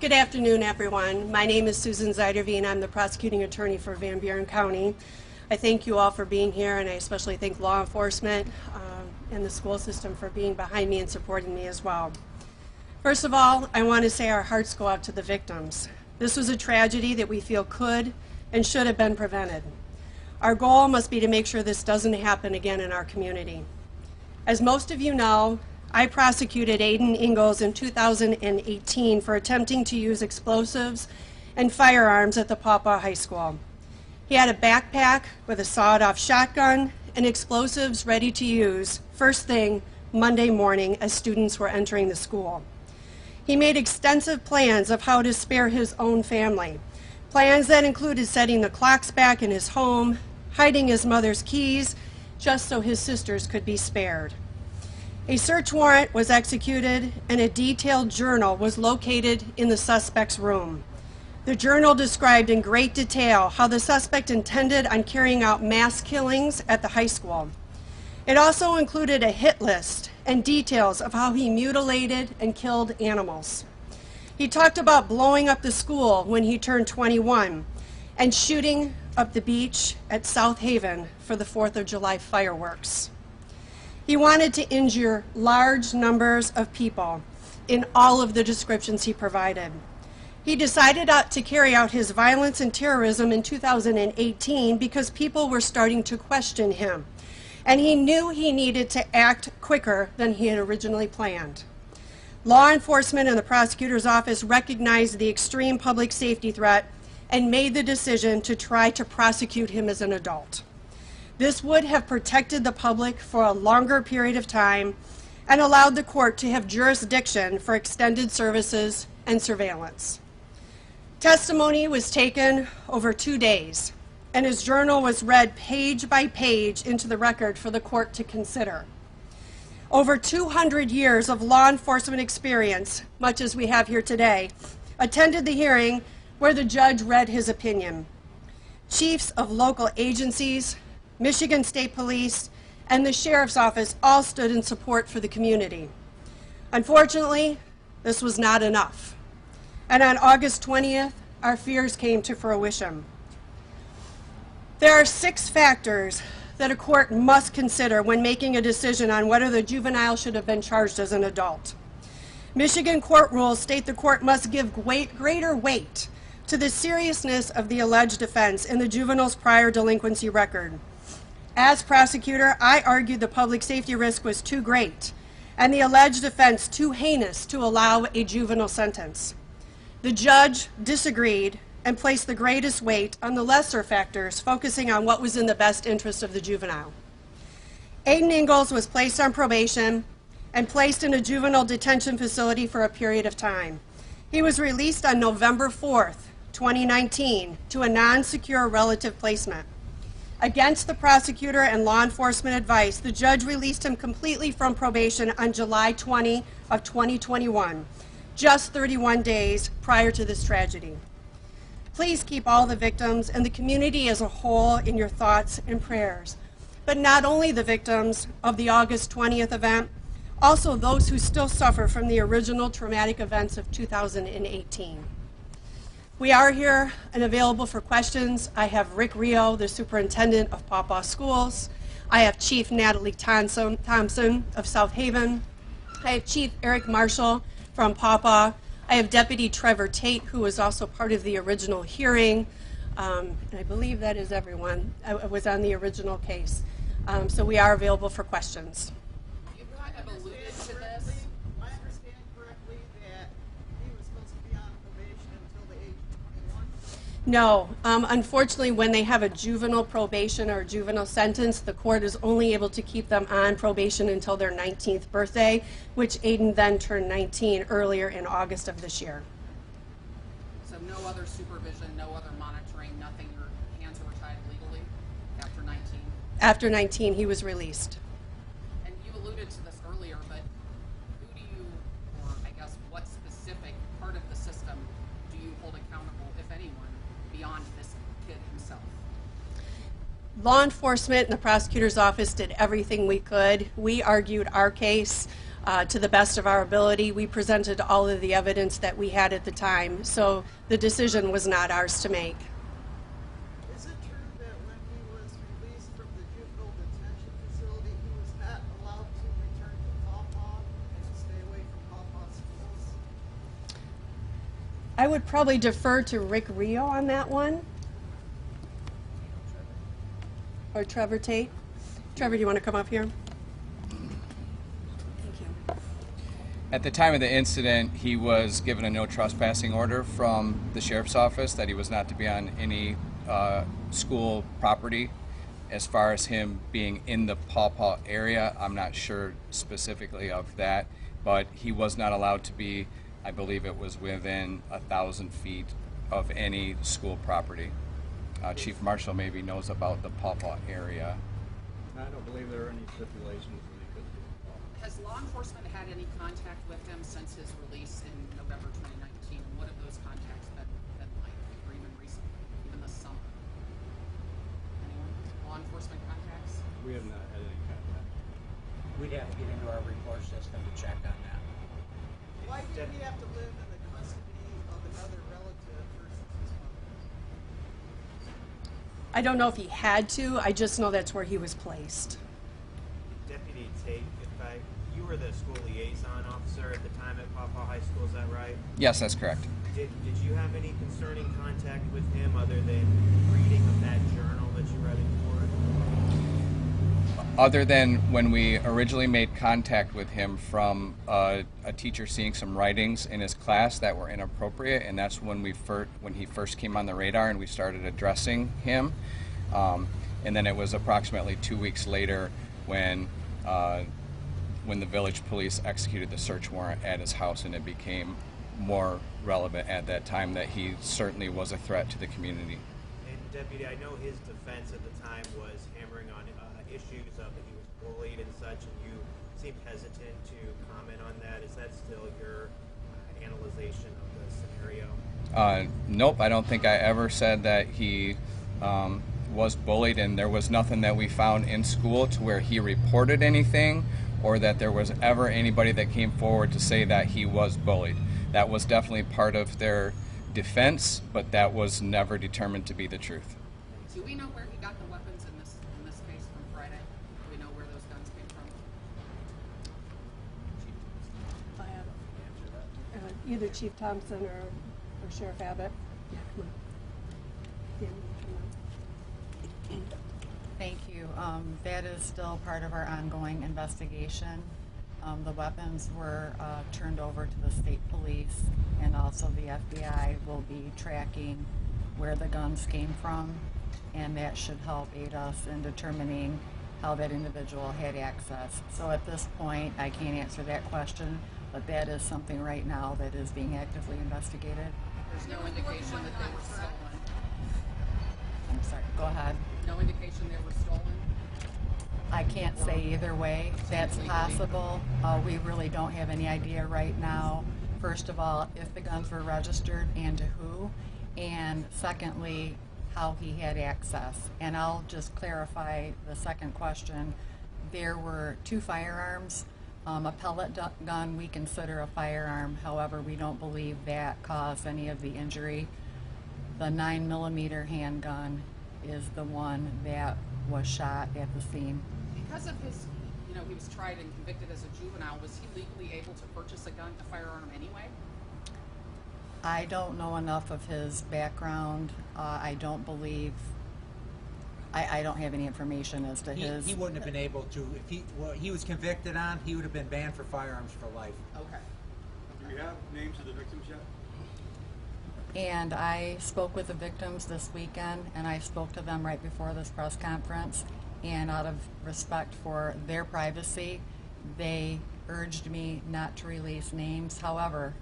Good afternoon, everyone. My name is Susan Zeidervin. I'm the prosecuting attorney for Van Buren County. I thank you all for being here, and I especially thank law enforcement and the school system for being behind me and supporting me as well. First of all, I want to say our hearts go out to the victims. This was a tragedy that we feel could and should have been prevented. Our goal must be to make sure this doesn't happen again in our community. As most of you know, I prosecuted Aiden Ingalls in 2018 for attempting to use explosives and firearms at the Pawpaw High School. He had a backpack with a sawed-off shotgun and explosives ready to use first thing Monday morning as students were entering the school. He made extensive plans of how to spare his own family, plans that included setting the clocks back in his home, hiding his mother's keys, just so his sisters could be spared. A search warrant was executed and a detailed journal was located in the suspect's room. The journal described in great detail how the suspect intended on carrying out mass killings at the high school. It also included a hit list and details of how he mutilated and killed animals. He talked about blowing up the school when he turned 21 and shooting up the beach at South Haven for the 4th of July fireworks. He wanted to injure large numbers of people in all of the descriptions he provided. He decided to carry out his violence and terrorism in 2018 because people were starting to question him, and he knew he needed to act quicker than he had originally planned. Law enforcement and the prosecutor's office recognized the extreme public safety threat and made the decision to try to prosecute him as an adult. This would have protected the public for a longer period of time and allowed the court to have jurisdiction for extended services and surveillance. Testimony was taken over 2 days, and his journal was read page by page into the record for the court to consider. Over 200 years of law enforcement experience, much as we have here today, attended the hearing where the judge read his opinion. Chiefs of local agencies, Michigan State Police, and the Sheriff's Office all stood in support for the community. Unfortunately, this was not enough. And on August 20th, our fears came to fruition. There are 6 factors that a court must consider when making a decision on whether the juvenile should have been charged as an adult. Michigan court rules state the court must give greater weight to the seriousness of the alleged offense in the juvenile's prior delinquency record. As prosecutor, I argued the public safety risk was too great and the alleged offense too heinous to allow a juvenile sentence. The judge disagreed and placed the greatest weight on the lesser factors, focusing on what was in the best interest of the juvenile. Aiden Ingalls was placed on probation and placed in a juvenile detention facility for a period of time. He was released on November 4th, 2019, to a non-secure relative placement. Against the prosecutor and law enforcement advice, the judge released him completely from probation on July 20 of 2021, just 31 days prior to this tragedy. Please keep all the victims and the community as a whole in your thoughts and prayers, but not only the victims of the August 20th event, also those who still suffer from the original traumatic events of 2018. We are here and available for questions. I have Rick Rio, the superintendent of Pawpaw Schools. I have Chief Natalie Thompson of South Haven. I have Chief Eric Marshall from Pawpaw. I have Deputy Trevor Tate, who was also part of the original hearing. And I believe that is everyone. I was on the original case. So we are available for questions. You kind of alluded to this. I understand correctly that he was supposed to be on probation until the age of 21? No, unfortunately, when they have a juvenile probation or a juvenile sentence, the court is only able to keep them on probation until their 19th birthday, which Aiden then turned 19 earlier in August of this year. So no other supervision, no other monitoring, nothing, your hands were tied legally after 19? After 19, he was released. And you alluded to this earlier, but who do you, or I guess what specific part of the system do you hold accountable, if anyone, beyond this kid himself? Law enforcement and the prosecutor's office did everything we could. We argued our case to the best of our ability. We presented all of the evidence that we had at the time, so the decision was not ours to make. Is it true that when he was released from the juvenile detention facility, he was not allowed to return to Pawpaw and to stay away from Pawpaw schools? I would probably defer to Rick Rio on that one. Or Trevor Tate. Trevor, do you want to come up here? Thank you. At the time of the incident, he was given a no trespassing order from the sheriff's office that he was not to be on any school property. As far as him being in the Pawpaw area, I'm not sure specifically of that, but he was not allowed to be, I believe it was within 1,000 feet of any school property. Chief Marshall maybe knows about the Pawpaw area. I don't believe there are any stipulations that he could do. Has law enforcement had any contact with him since his release in November 2019? And what have those contacts been like, or even recently, even this summer? Anyone? Law enforcement contacts? We have not had any contact. We'd have to get into our report system to check on that. Why did he have to live in the custody of another relative versus his mother? I don't know if he had to, I just know that's where he was placed. Deputy Tate, you were the school liaison officer at the time at Pawpaw High School, is that right? Yes, that's correct. Did you have any concerning contact with him other than reading of that journal that you read in court? Other than when we originally made contact with him from a teacher seeing some writings in his class that were inappropriate, and that's when he first came on the radar and we started addressing him. And then it was approximately 2 weeks later when the village police executed the search warrant at his house, and it became more relevant at that time that he certainly was a threat to the community. And Deputy, I know his defense at the time was hammering on issues of that he was bullied and such, and you seemed hesitant to comment on that. Is that still your analyzation of the scenario? Nope, I don't think I ever said that he was bullied, and there was nothing that we found in school to where he reported anything or that there was ever anybody that came forward to say that he was bullied. That was definitely part of their defense, but that was never determined to be the truth. Do we know where he got the weapons in this case from Friday? Do we know where those guns came from? Either Chief Thompson or Sheriff Abbott. Yeah, come on. Dan, come on. Thank you. That is still part of our ongoing investigation. The weapons were turned over to the state police, and also the FBI will be tracking where the guns came from, and that should help aid us in determining how that individual had access. So at this point, I can't answer that question, but that is something right now that is being actively investigated. There's no indication that they were stolen. I'm sorry, go ahead. No indication they were stolen? I can't say either way. That's possible. We really don't have any idea right now. First of all, if the guns were registered and to who, and secondly, how he had access. And I'll just clarify the second question. There were 2 firearms. A pellet gun we consider a firearm. However, we don't believe that caused any of the injury. The 9mm handgun is the one that was shot at the scene. Because of his, he was tried and convicted as a juvenile, was he legally able to purchase a firearm anyway? I don't know enough of his background. I don't believe, I don't have any information as to his. He wouldn't have been able to, if he was convicted on, he would have been banned for firearms for life. Okay. Do we have names of the victims yet? And I spoke with the victims this weekend, and I spoke to them right before this press conference, and out of respect for their privacy, they urged me not to release names. However,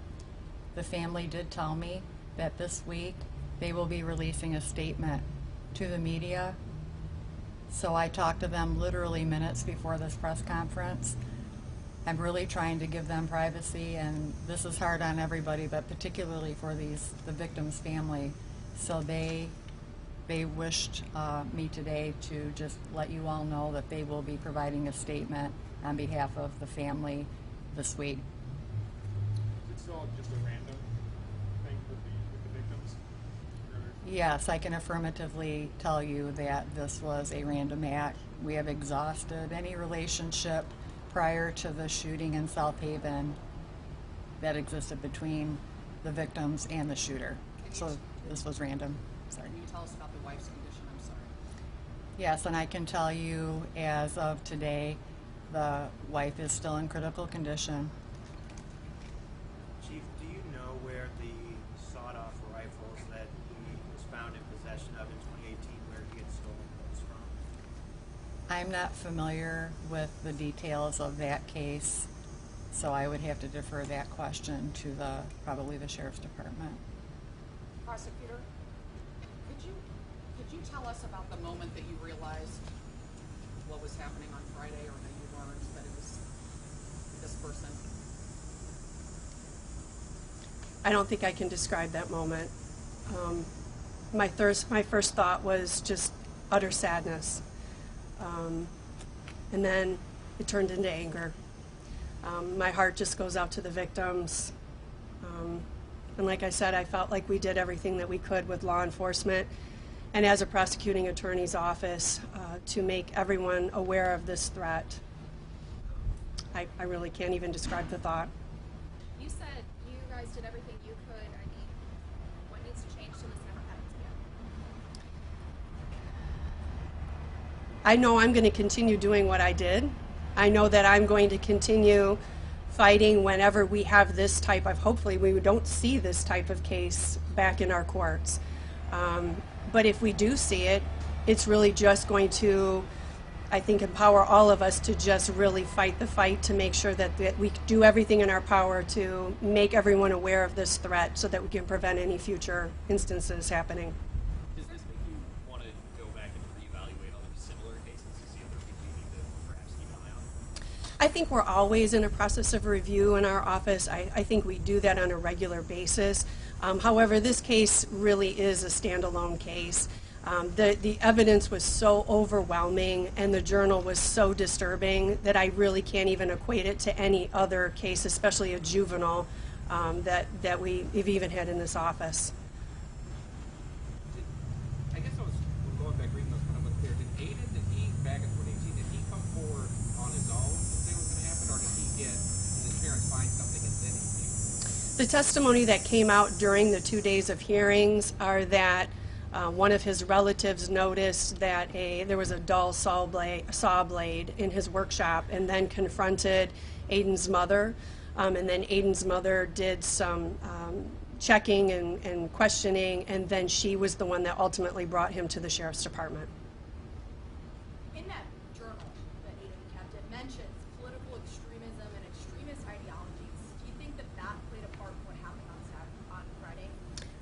the family did tell me that this week they will be releasing a statement to the media. So I talked to them literally minutes before this press conference. I'm really trying to give them privacy, and this is hard on everybody, but particularly for the victim's family. So they wished me today to just let you all know that they will be providing a statement on behalf of the family this week. Is it still just a random thing with the victims? Or- Yes, I can affirmatively tell you that this was a random act. We have exhausted any relationship prior to the shooting in South Haven that existed between the victims and the shooter. So this was random. Sorry. Can you tell us about the wife's condition? I'm sorry. Yes, and I can tell you as of today, the wife is still in critical condition. Chief, do you know where the sawed-off rifles that he was found in possession of in 2018, where he had stolen those from? I'm not familiar with the details of that case, so I would have to defer that question to probably the Sheriff's Department. Prosecutor, could you tell us about the moment that you realized what was happening on Friday, or that you learned that it was this person? I don't think I can describe that moment. My first thought was just utter sadness. And then it turned into anger. My heart just goes out to the victims. And like I said, I felt like we did everything that we could with law enforcement and as a prosecuting attorney's office to make everyone aware of this threat. I really can't even describe the thought. You said you guys did everything you could. I mean, what needs to change so this never happens again? I know I'm going to continue doing what I did. I know that I'm going to continue fighting whenever we have this type of, hopefully we don't see this type of case back in our courts. But if we do see it, it's really just going to, I think, empower all of us to just really fight the fight to make sure that we do everything in our power to make everyone aware of this threat so that we can prevent any future instances happening. Does this make you want to go back and reevaluate other similar cases to see if there are people you need to perhaps keep an eye on? I think we're always in a process of review in our office. I think we do that on a regular basis. However, this case really is a standalone case. The evidence was so overwhelming and the journal was so disturbing that I really can't even equate it to any other case, especially a juvenile, that we've even had in this office. I guess I was going back reading those kind of unclear. Did he, back in 2018, did he come forward on his own to say what was going to happen, or did his parents find something and then he came? The testimony that came out during the 2 days of hearings are that one of his relatives noticed that there was a dull saw blade in his workshop and then confronted Aiden's mother. And then Aiden's mother did some checking and questioning, and then she was the one that ultimately brought him to the Sheriff's Department. In that journal that Aiden kept, it mentions political extremism and extremist ideologies. Do you think that played a part in what happened on Friday?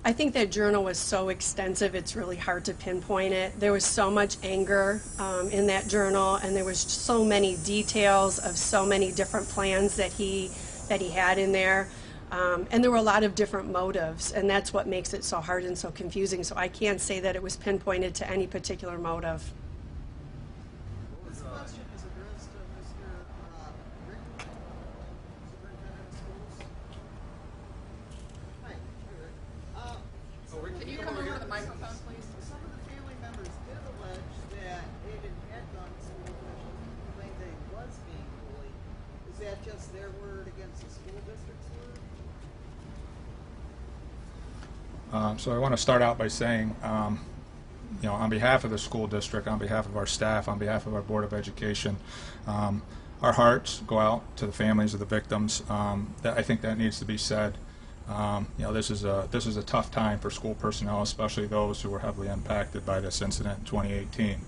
I think that journal was so extensive, it's really hard to pinpoint it. There was so much anger in that journal, and there was so many details of so many different plans that he had in there. And there were a lot of different motives, and that's what makes it so hard and so confusing. So I can't say that it was pinpointed to any particular motive. This question is addressed to Mr. Rick, Superintendent of Schools. Hi, Rick. Can you come over to the microphone, please? Some of the family members did allege that Aiden had gone to school officials and claimed that he was being bullied. Is that just their word against the school district's word? So I want to start out by saying, on behalf of the school district, on behalf of our staff, on behalf of our Board of Education, our hearts go out to the families of the victims. I think that needs to be said. This is a tough time for school personnel, especially those who were heavily impacted by this incident in 2018.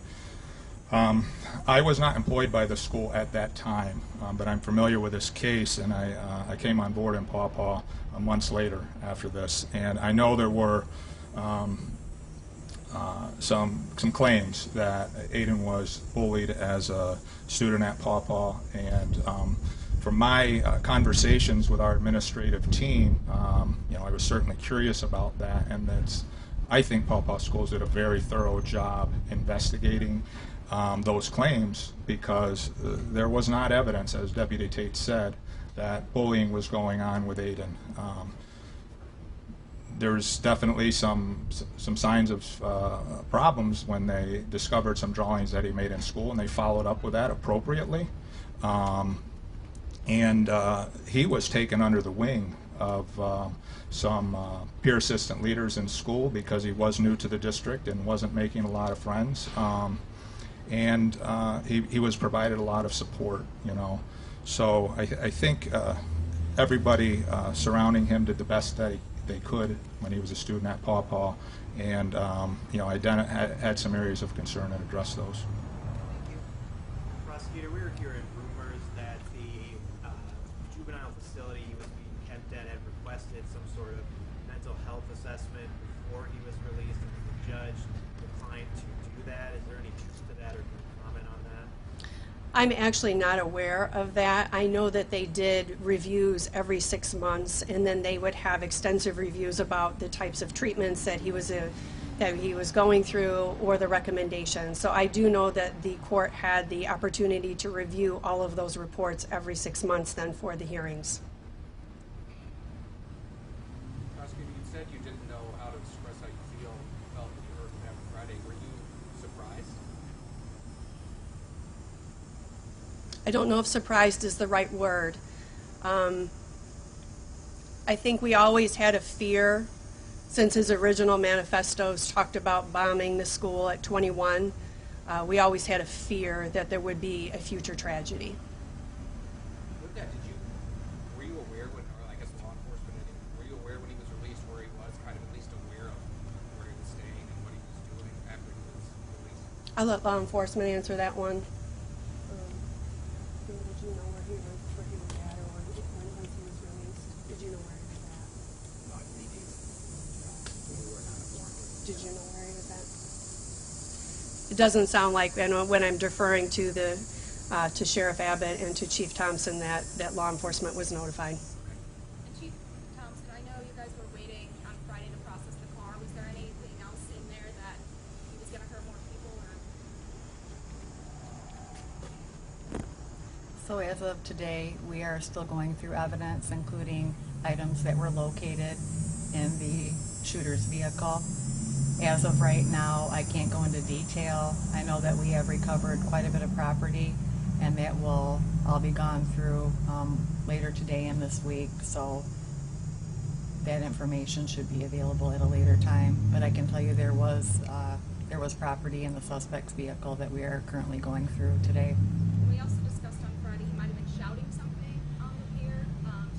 I was not employed by the school at that time, but I'm familiar with this case, and I came on board in Paw Paw months later after this, and I know there were some claims that Aiden was bullied as a student at Paw Paw, and from my conversations with our administrative team, I was certainly curious about that, and I think Paw Paw Schools did a very thorough job investigating those claims, because there was not evidence, as Deputy Tate said, that bullying was going on with Aiden. There's definitely some signs of problems when they discovered some drawings that he made in school, and they followed up with that appropriately. He was taken under the wing of some peer assistant leaders in school because he was new to the district and wasn't making a lot of friends. He was provided a lot of support, you know. So I think everybody surrounding him did the best that they could when he was a student at Paw Paw, and you know, had some areas of concern and addressed those. Thank you. Prosecutor, we were hearing rumors that the juvenile facility he was being kept at had requested some sort of mental health assessment before he was released, and the judge declined to do that. Is there any truth to that, or can you comment on that? I'm actually not aware of that. I know that they did reviews every 6 months, and then they would have extensive reviews about the types of treatments that he was going through or the recommendations. So I do know that the court had the opportunity to review all of those reports every 6 months then for the hearings. Prosecutor, you said you didn't know how to express how you felt you heard from after Friday. Were you surprised? I don't know if surprised is the right word. I think we always had a fear, since his original manifestos talked about bombing the school at 21. We always had a fear that there would be a future tragedy. With that, were you aware when, or I guess law enforcement, were you aware when he was released where he was, kind of at least aware of where he was staying and what he was doing after he was released? I'll let law enforcement answer that one. Did you know where he was at, or when he was released? Did you know where he was at? Did you know where he was at? It doesn't sound like, and when I'm deferring to the to Sheriff Abbott and to Chief Thompson, that law enforcement was notified. And Chief Thompson, I know you guys were waiting on Friday to process the car. Was there anything else in there that he was going to hurt more people, or? So as of today, we are still going through evidence, including items that were located in the shooter's vehicle. As of right now, I can't go into detail. I know that we have recovered quite a bit of property, and that will all be gone through later today and this week. So that information should be available at a later time. But I can tell you there was property in the suspect's vehicle that we are currently going through today. We also discussed on Friday he might have been shouting something on the pier.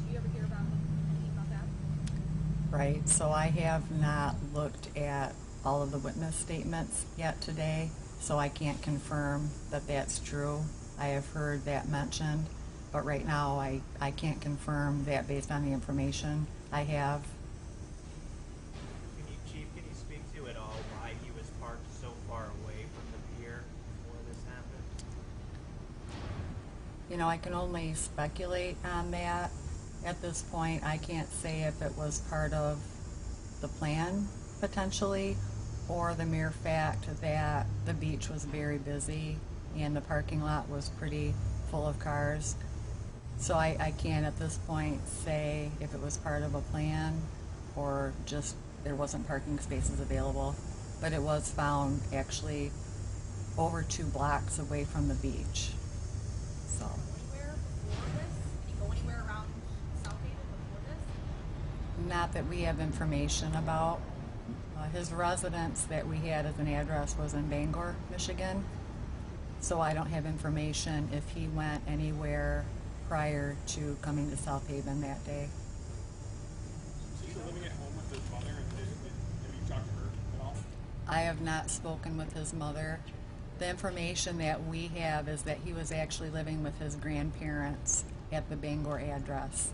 Did you ever hear about anything about that? Right, so I have not looked at all of the witness statements yet today, so I can't confirm that that's true. I have heard that mentioned, but right now I can't confirm that based on the information I have. Chief, can you speak to at all why he was parked so far away from the pier before this happened? You know, I can only speculate on that. At this point, I can't say if it was part of the plan, potentially, or the mere fact that the beach was very busy and the parking lot was pretty full of cars. So I can't at this point say if it was part of a plan or just there wasn't parking spaces available. But it was found actually over 2 blocks away from the beach. So. Anywhere before this? Did he go anywhere around South Pier before this? Not that we have information about. His residence that we had as an address was in Bangor, Michigan. So I don't have information if he went anywhere prior to coming to South Haven that day. So you were living at home with his mother, and have you talked to her at all? I have not spoken with his mother. The information that we have is that he was actually living with his grandparents at the Bangor address.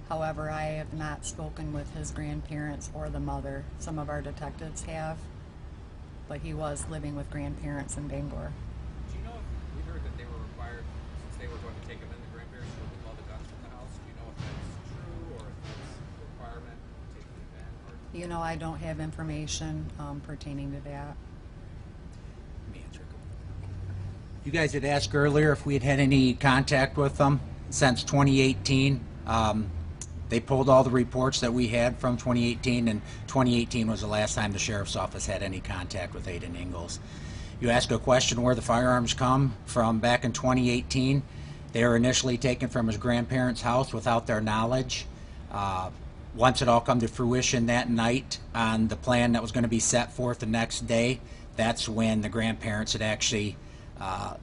However, I have not spoken with his grandparents or the mother. Some of our detectives have, but he was living with grandparents in Bangor. Do you know if we heard that they were required, since they were going to take him in, the grandparents to remove all the guns from the house? Do you know if that's true or if it's a requirement taking it back? Or You know, I don't have information pertaining to that. You guys had asked earlier if we had had any contact with them. since 2018. They pulled all the reports that we had from 2018, and 2018 was the last time the sheriff's office had any contact with Aiden Ingalls. You ask a question where the firearms come from back in 2018. They were initially taken from his grandparents' house without their knowledge. Once it all come to fruition that night on the plan that was going to be set forth the next day, that's when the grandparents had actually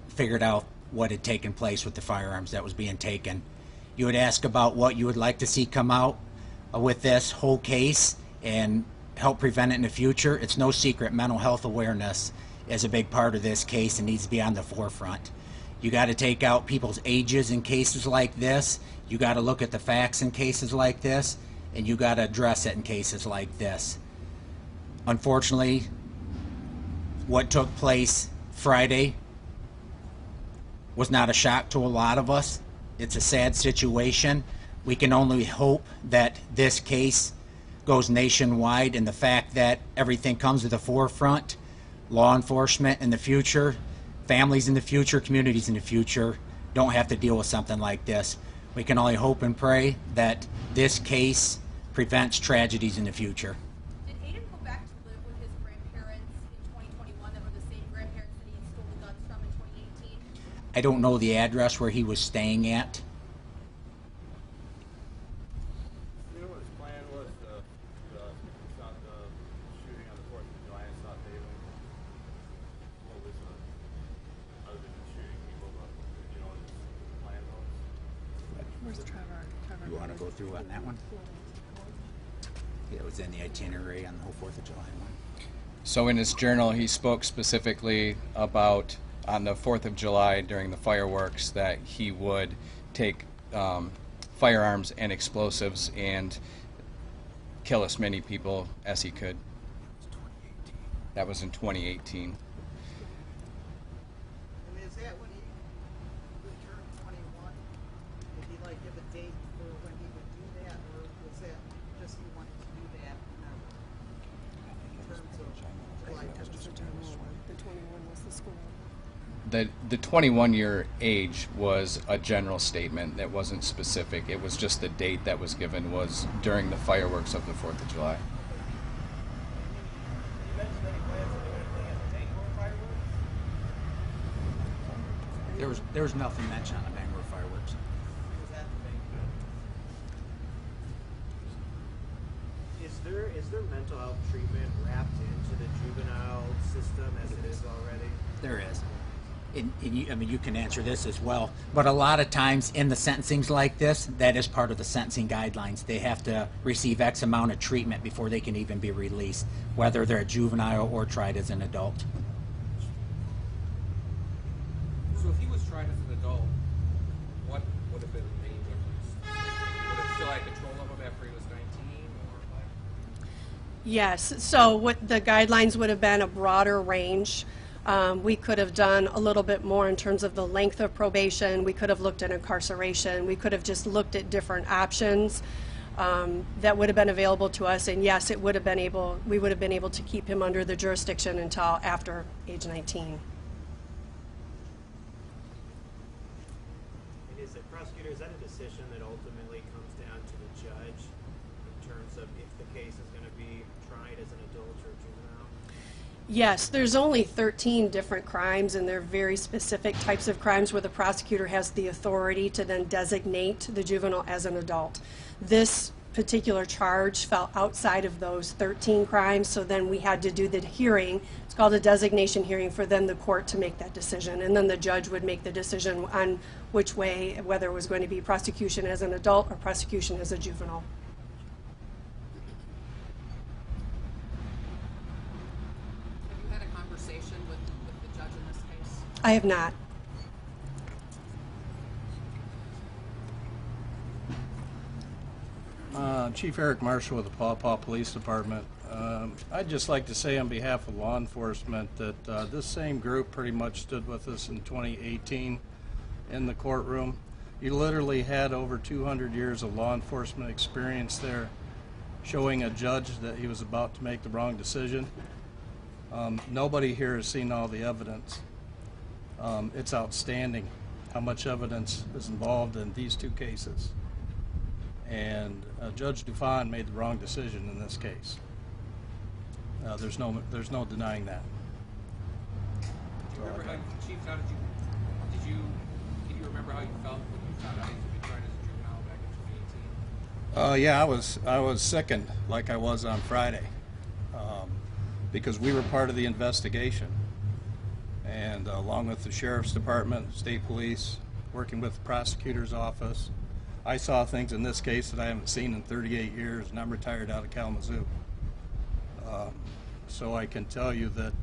figured out what had taken place with the firearms that was being taken. You would ask about what you would like to see come out with this whole case and help prevent it in the future. It's no secret mental health awareness is a big part of this case and needs to be on the forefront. You got to take out people's ages in cases like this. You got to look at the facts in cases like this, and you got to address it in cases like this. Unfortunately, what took place Friday was not a shock to a lot of us. It's a sad situation. We can only hope that this case goes nationwide, and the fact that everything comes to the forefront, law enforcement in the future, families in the future, communities in the future, don't have to deal with something like this. We can only hope and pray that this case prevents tragedies in the future. Did Aiden go back to live with his grandparents in 2021 that were the same grandparents that he stole the guns from in 2018? I don't know the address where he was staying at. You know what his plan was to stop the shooting on the 4th of July in South Pier? What was other than shooting people, but you know what his plan was? Where's Trevor? You want to go through on that one? It was in the itinerary on the whole 4th of July one. So in his journal, he spoke specifically about on the 4th of July during the fireworks that he would take firearms and explosives and kill as many people as he could. That was in 2018. And is that when he turned 21? Did he like give a date for when he would do that, or was that just he wanted to do that whenever? In terms of July 10th. The 21 was the school. The 21-year age was a general statement that wasn't specific. It was just the date that was given was during the fireworks of the 4th of July. You mentioned any plans on doing anything at the Bangor fireworks? There was nothing mentioned on the Bangor fireworks. He was at the Bangor. Is there mental health treatment wrapped into the juvenile system as it is already? There is. And you can answer this as well, but a lot of times in the sentencings like this, that is part of the sentencing guidelines. They have to receive X amount of treatment before they can even be released, whether they're a juvenile or tried as an adult. So if he was tried as an adult, what would have been the main difference? Would it still have control of him after he was 19, or what? Yes, so what the guidelines would have been a broader range. We could have done a little bit more in terms of the length of probation. We could have looked at incarceration. We could have just looked at different options that would have been available to us. And yes, we would have been able to keep him under the jurisdiction until after age 19. And is it, prosecutor, is that a decision that ultimately comes down to the judge in terms of if the case is going to be tried as an adult or a juvenile? Yes, there's only 13 different crimes, and they're very specific types of crimes where the prosecutor has the authority to then designate the juvenile as an adult. This particular charge fell outside of those 13 crimes, so then we had to do the hearing. It's called a designation hearing for then the court to make that decision, and then the judge would make the decision on which way, whether it was going to be prosecution as an adult or prosecution as a juvenile. Have you had a conversation with the judge in this case? I have not. Chief Eric Marshall with the Paw Paw Police Department. I'd just like to say on behalf of law enforcement that this same group pretty much stood with us in 2018 in the courtroom. You literally had over 200 years of law enforcement experience there, showing a judge that he was about to make the wrong decision. Nobody here has seen all the evidence. It's outstanding. how much evidence is involved in these two cases. And Judge Dufan made the wrong decision in this case. There's no denying that. Do you remember how, Chief, how did you, can you remember how you felt when you found out you'd been tried as a juvenile back in 2018? Yeah, I was sickened like I was on Friday, because we were part of the investigation, and along with the Sheriff's Department, State Police, working with the prosecutor's office, I saw things in this case that I haven't seen in 38 years, and I'm retired out of Kalamazoo. So I can tell you that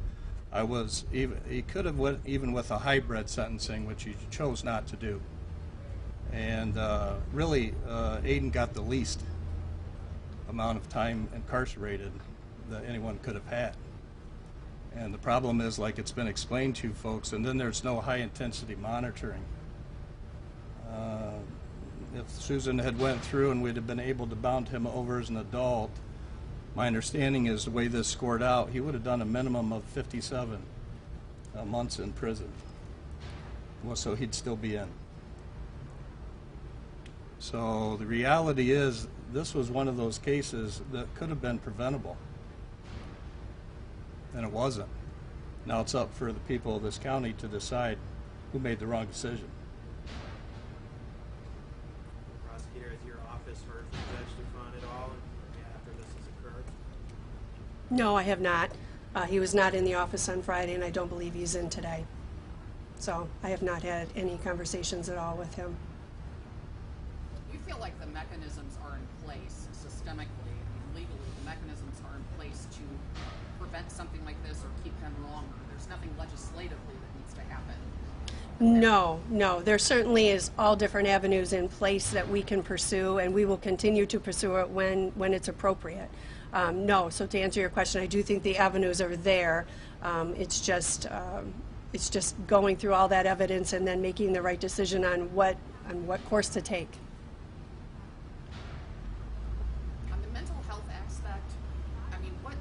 he could have went even with a hybrid sentencing, which he chose not to do. And really, Aiden got the least amount of time incarcerated that anyone could have had. And the problem is, like it's been explained to you folks, and then there's no high-intensity monitoring. If Susan had went through and we'd have been able to bound him over as an adult, my understanding is the way this scored out, he would have done a minimum of 57 months in prison. Well, so he'd still be in. So the reality is, this was one of those cases that could have been preventable, and it wasn't. Now it's up for the people of this county to decide who made the wrong decision. Prosecutor, has your office heard from Judge Dufan at all after this has occurred? No, I have not. He was not in the office on Friday, and I don't believe he's in today. So I have not had any conversations at all with him. Do you feel like the mechanisms are in place systemically and legally? The mechanisms are in place to prevent something like this or keep him longer? There's nothing legislatively that needs to happen. No. There certainly is all different avenues in place that we can pursue, and we will continue to pursue it when it's appropriate. No, so to answer your question, I do think the avenues are there. It's just going through all that evidence and then making the right decision on what course to take. On the mental health aspect, I mean, what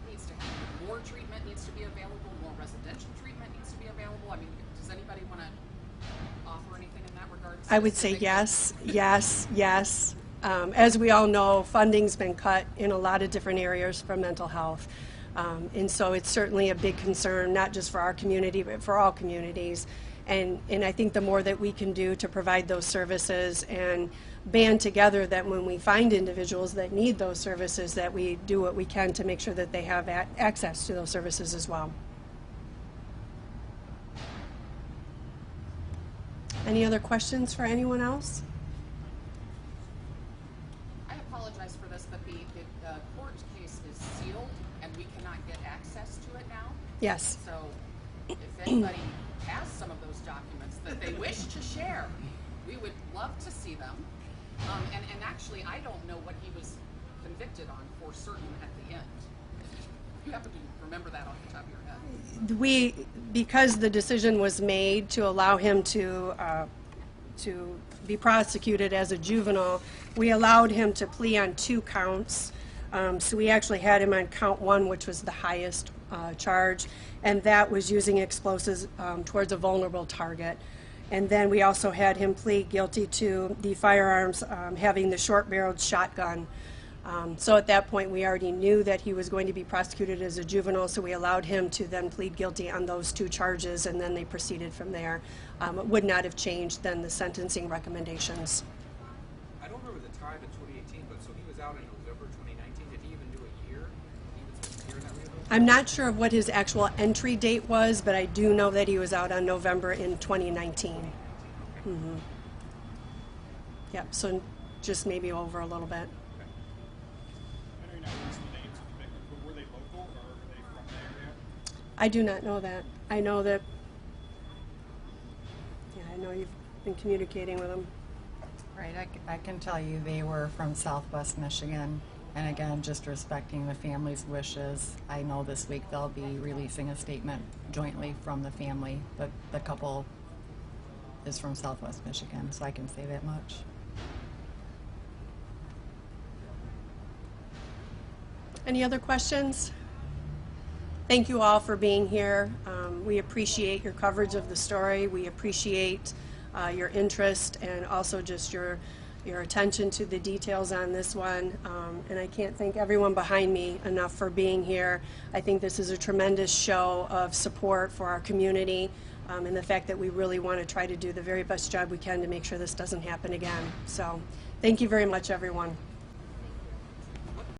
needs to happen? More treatment needs to be available. More residential treatment needs to be available. I mean, does anybody want to offer anything in that regard? I would say yes. As we all know, funding's been cut in a lot of different areas for mental health. And so it's certainly a big concern, not just for our community, but for all communities. And I think the more that we can do to provide those services and band together, that when we find individuals that need those services, that we do what we can to make sure that they have access to those services as well. Any other questions for anyone else? I apologize for this, but the court case is sealed and we cannot get access to it now. Yes. So if anybody has some of those documents that they wish to share, we would love to see them. And actually, I don't know what he was convicted on for certain at the end. You happen to remember that off the top of your head? Because the decision was made to allow him to be prosecuted as a juvenile, we allowed him to plea on 2 counts. So we actually had him on count 1, which was the highest charge, and that was using explosives towards a vulnerable target. And then we also had him plead guilty to the firearms, having the short-barreled shotgun. So at that point, we already knew that he was going to be prosecuted as a juvenile, so we allowed him to then plead guilty on those 2 charges, and then they proceeded from there. It would not have changed then the sentencing recommendations. I don't remember the time in 2018, but so he was out in November 2019. Did he even do a year? He was a year in that rehabilitation? I'm not sure of what his actual entry date was, but I do know that he was out on November in 2019. Mm-hmm. Yep, so just maybe over a little bit. I know you're not using the names of the victims, but were they local or were they from the area? I do not know that. I know that, I know you've been communicating with them. Right, I can tell you they were from Southwest Michigan. And again, just respecting the family's wishes, I know this week they'll be releasing a statement jointly from the family, but the couple is from Southwest Michigan, so I can say that much. Any other questions? thank you all for being here. We appreciate your coverage of the story. We appreciate your interest and also just your attention to the details on this one. And I can't thank everyone behind me enough for being here. I think this is a tremendous show of support for our community, and the fact that we really want to try to do the very best job we can to make sure this doesn't happen again. So thank you very much, everyone.